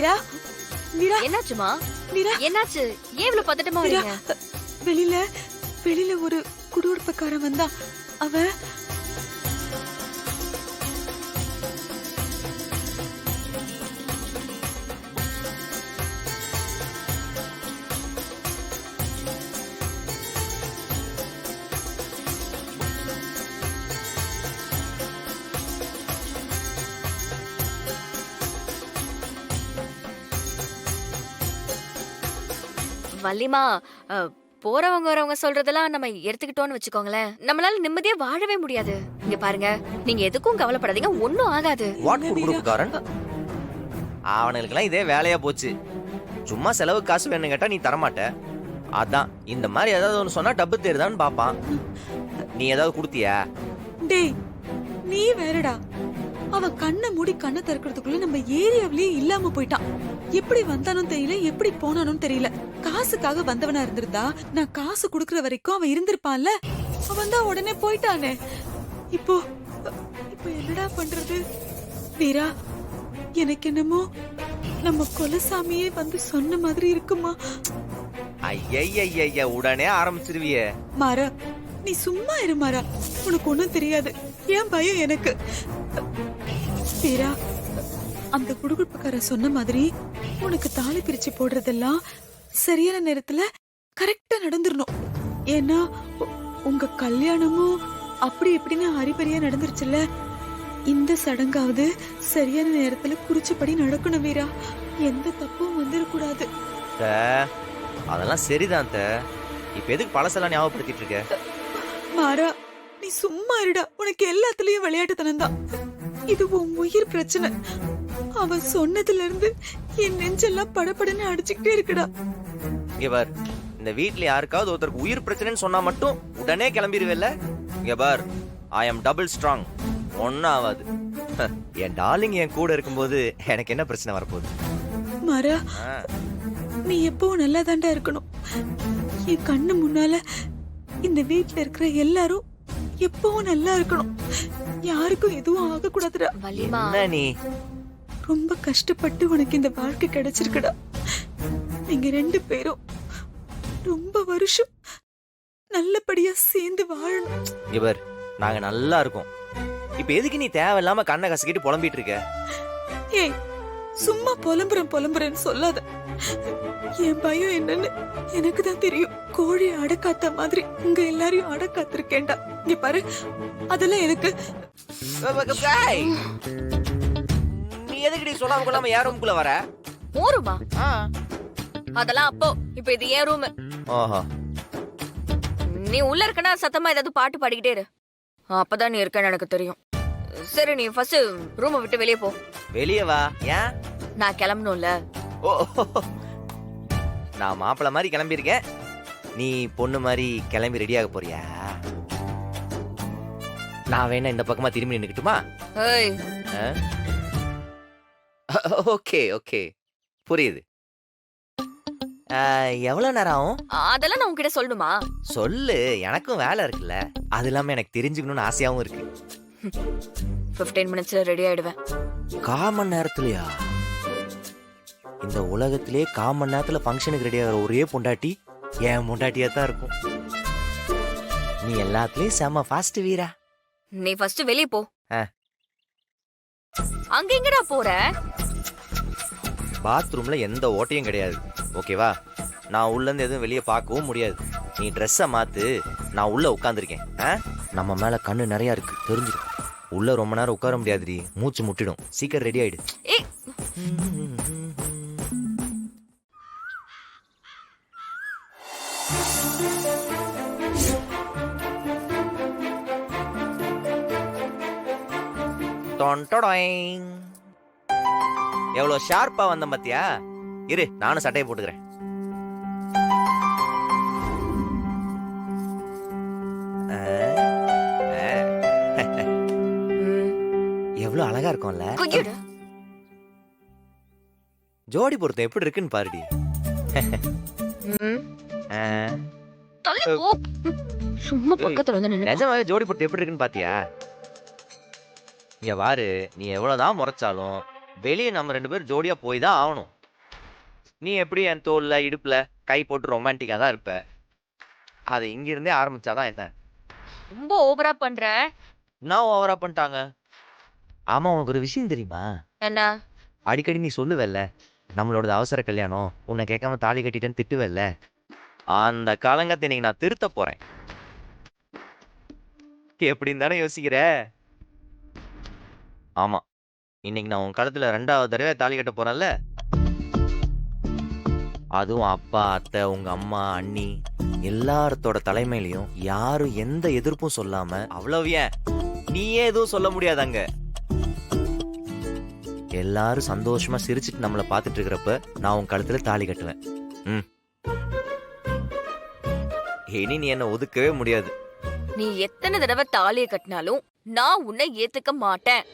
மீரா, மீரா, என்னாச்சுமா? மீரா, என்னாச்சு? ஏன் இவ்வளவு பதட்டமா மீரா, வரீங்க? வெளியில வெளியில ஒரு குடியிருப்புக்காரன் வந்தா. அவன் வள்ளிமா, போறவங்க வரவங்க சொல்றதெல்லாம் நம்ம எடுத்துக்கிட்டோம்னு வச்சுக்கோங்களேன், நம்மளால நிம்மதியா வாழவே முடியாது. இங்க பாருங்க, நீங்க எதுக்கும் கவலைப்படாதீங்க, ஒண்ணும் ஆகாது. வாட் குடுக்குறக்காரன்? அவனுங்களுக்கெல்லாம் இதே வேலையா போச்சு. சும்மா செலவு காசு வேணும் கேட்டா நீ தரமாட்ட. அதான் இந்த மாதிரி ஏதாவது ஒன்று சொன்னா டப்பு தேருதான்னு பாப்பான். நீ ஏதாவது கொடுத்தியா? டேய், நீ வேறடா. அவன் கண்ணை மூடி கண்ணை திறக்கிறதுக்குள்ள நம்ம ஏரியாவிலேயே இல்லாம போயிட்டான். எப்படி வந்தானும் தெரியல, எப்படி போனானும் தெரியல. காசுக்காக வந்தவனா இருந்திருந்தா நான் காசு குடுக்கற வரைக்கும் அவன் இருந்திருப்பான்ல. அவன் தான் உடனே போயிட்டானே. இப்போ இப்போ என்னடா பண்றது? வீரா, எனக்கு என்னமோ நம்ம கொலசாமியே வந்து சொன்ன மாதிரி இருக்குமா? ஐய உடனே ஆரம்பிச்சிருவியே. மாறா, நீ சும்மா இரு மாறா. உனக்கு ஒண்ணும் தெரியாது. ஏன் பயம் எனக்கு? வீரா, அந்த குடுகுடுப்புக்கார சொன்ன மாதிரி உனக்கு தாலி பிரிச்சு போடுறதெல்லாம் சரியான நேரத்துல கரெக்டா நடந்துடணும். ஏன்னா உங்க கல்யாணமும் அப்படி எப்படின்னு ஹரிபரியா நடந்துருச்சுல்ல. இந்த சடங்காவது சரியான நேரத்துல குறிச்சபடி நடக்கணும் வீரா. எந்த தப்பும் வந்துடக்கூடாது. அதெல்லாம் சரிதான். இப்ப எதுக்கு பழசெல்லாம் ஞாபகப்படுத்திட்டு இருக்க? மாறா, நீ சும்மா இருடா. உனக்கு எல்லாத்துலயும் விளையாட்டுத்தனம் தான். இது உன் உயிர் பிரச்சனை. அவன் சொன்னதுல இருந்து என் நெஞ்செல்லாம் படபடன்னு அடிச்சுக்கிட்டே இருக்குடா. இங்க பார், இந்த வீட்ல யாருக்காவது ஒருத்தருக்கு உயிர் பிரச்சனைன்னு சொன்னா மட்டும் உடனே கிளம்பிடுவேல்ல. இங்க பார், ஐ அம் டபுள் ஸ்ட்ராங். ஒன்னும் ஆகாது. என் டார்லிங் என் கூட இருக்கும்போது எனக்கு என்ன பிரச்சனை வரப்போகுது? மாறா, நீ எப்பவும் நல்லா தாண்டா இருக்கணும். என் கண்ணு முன்னால இந்த வீட்ல இருக்கிற எல்லாரும் எப்பவும் நல்லா இருக்கணும். யாருக்கும் எதுவும் ஆக கூடாதுடா. வள்ளிமா, என்ன நீ? ரொம்ப கஷ்டப்பட்டு உனக்கு இந்த வாழ்க்கை கிடைச்சிருக்குடா. நீங்க ரெண்டு பேரும் ரொம்ப வருஷம் நல்லபடியா சேர்ந்து வாழணும். இங்க பார், நாங்க நல்லா இருக்கோம். இப்ப எதுக்கு நீ தேவையில்லாம கண்ணை கசக்கிட்டு புலம்பிட்டு இருக்க? ஏய், சும்மா புலம்புறேன்னு சொல்லாத. என் பயம் என்னன்னு எனக்கு தான் தெரியும். கோழி அடக்காத்த மாதிரி உங்க எல்லாரையும் அடக்காத்திருக்கேன்டா. இங்க பாரு, அதெல்லாம் எனக்கு. நீ எதுக்கு சொல்லாம கொள்ளாம யார் ரூமுக்குள்ள வர? போருமா? அதெல்லாம் அப்போ. இப்ப இது ஏன் ரூம். ஓஹோ, நீ உள்ள இருக்கனா சத்தமா ஏதாவது பாட்டு பாடிக்கிட்டே இரு. அப்பதான் நீ இருக்கன்னு எனக்கு தெரியும். சரி, நீ ஃபர்ஸ்ட் ரூமை விட்டு வெளியே போ. வெளியே வா. ஏன்? நான் கிளம்பணும்ல. ஓ, நான் மாப்பிள்ள மாதிரி கிளம்பியிருக்கேன். நீ பொண்ணு மாதிரி கிளம்பி ரெடியாக போறியா? நான் வேணா இந்த பக்கமா திரும்பி நின்னுக்கிட்டுமா? ஏய், ஓகே ஓகே, புரியுது. எவ்வளவு நேரம் ஆகும்? அதெல்லாம் நான் உன்கிட்ட சொல்லணுமா? சொல்லு, எனக்கும் வேலை இருக்குல்ல. அது இல்லாம எனக்கு தெரிஞ்சுக்கணும்னு ஆசையாவும் இருக்கு. 15 மினிட்ஸ்ல ரெடி ஆயிடுவேன். 1/4 மணி நேரத்துலயா? இந்த உலகத்திலே 1/4 மணி நேரத்துல ஃபங்க்ஷனுக்கு ரெடி ஆகிற ஒரே பொண்டாட்டி என் பொண்டாட்டியா தான் இருக்கும். நீ எல்லாத்துலயும் செம ஃபாஸ்ட் வீரா. நீ ஃபர்ஸ்ட் வெளியே போ. ஆ. அங்க எங்கடா போற? பாத்ரூம்ல எந்த ஓட்டையும் கிடையாது, ஓகேவா? நான் உள்ள இருந்து எதுவும் வெளியே பார்க்கவும் முடியாது. நீ ட்ரெஸ்ஸை மாத்து, நான் உள்ள உட்காந்துருக்கேன். நம்ம மேல கண்ணு நிறைய இருக்கு, தெரிஞ்சிடும். உள்ள ரொம்ப நேரம் உட்கார முடியாதுடி, மூச்சு முட்டிடும். சீக்கிரம் ரெடி ஆயிடு. ஏய், எவ்வளவு ஷார்ப்பா வந்த பாத்தியா? இரு, நானும் சட்டையை போட்டுக்கிறேன். எவ்வளவு அழகா இருக்கும்ல. குய்யுடு. ஜோடி பொருத்தம் எப்படி இருக்குன்னு பாருடி. தள்ளி போ. சும்மா பக்கத்துல வந்து நின்னு. நிஜமாவே ஜோடி பொருத்தம் எப்படி இருக்குன்னு பாத்தியா? இங்க பாரு, நீ எவ்வளவுதான் முறைச்சாலும் வெளியே நம்ம 2 பேரும் ஜோடியா போய் தான் ஆகணும். நீ எப்படி என் தோல்ல இடுப்புல கை போட்டு ரொமான்டிக்கா தான் இருப்ப. அது இங்க இருந்தே ஆரம்பிச்சாதான் என்ன? ரொம்ப ஓவரா பண்ற. நான் ஓவரா பண்ணிட்டாங்க. ஆமா, உனக்கு ஒரு விஷயம் தெரியுமா? என்ன? அடிக்கடி நீ சொல்லுவல்ல, நம்மளோட அவசர கல்யாணம், உன்னை கேட்காம தாலி கட்டிட்டேன்னு திட்டுவல்ல, அந்த காலங்கத்தை இன்னைக்கு நான் திருத்த போறேன். எப்படின்னு தானே யோசிக்கிற? ஆமா, இன்னைக்கு நான் உன் கழுத்துல 2வது தடவை தாலி கட்ட போறேன்ல, அதுவும் அப்பா, அத்தை, உங்க அம்மா, அண்ணி எல்லாரத்தோட தலைமையிலையும் யாரும் எந்த எதிர்ப்பும் சொல்லாம, அவ்வளவு ஏன் நீயே எதுவும் சொல்ல முடியாதாங்க, எல்லாரும் சந்தோஷமா சிரிச்சிட்டு நம்மள பாத்துட்டு இருக்கிறப்ப நான் உன் கழுத்துல தாலி கட்டுவேன். இனி நீ என்ன ஒதுக்கவே முடியாது. நீ எத்தனை தடவை தாலியை கட்டினாலும் நான் உன்னை ஏத்துக்க மாட்டேன்.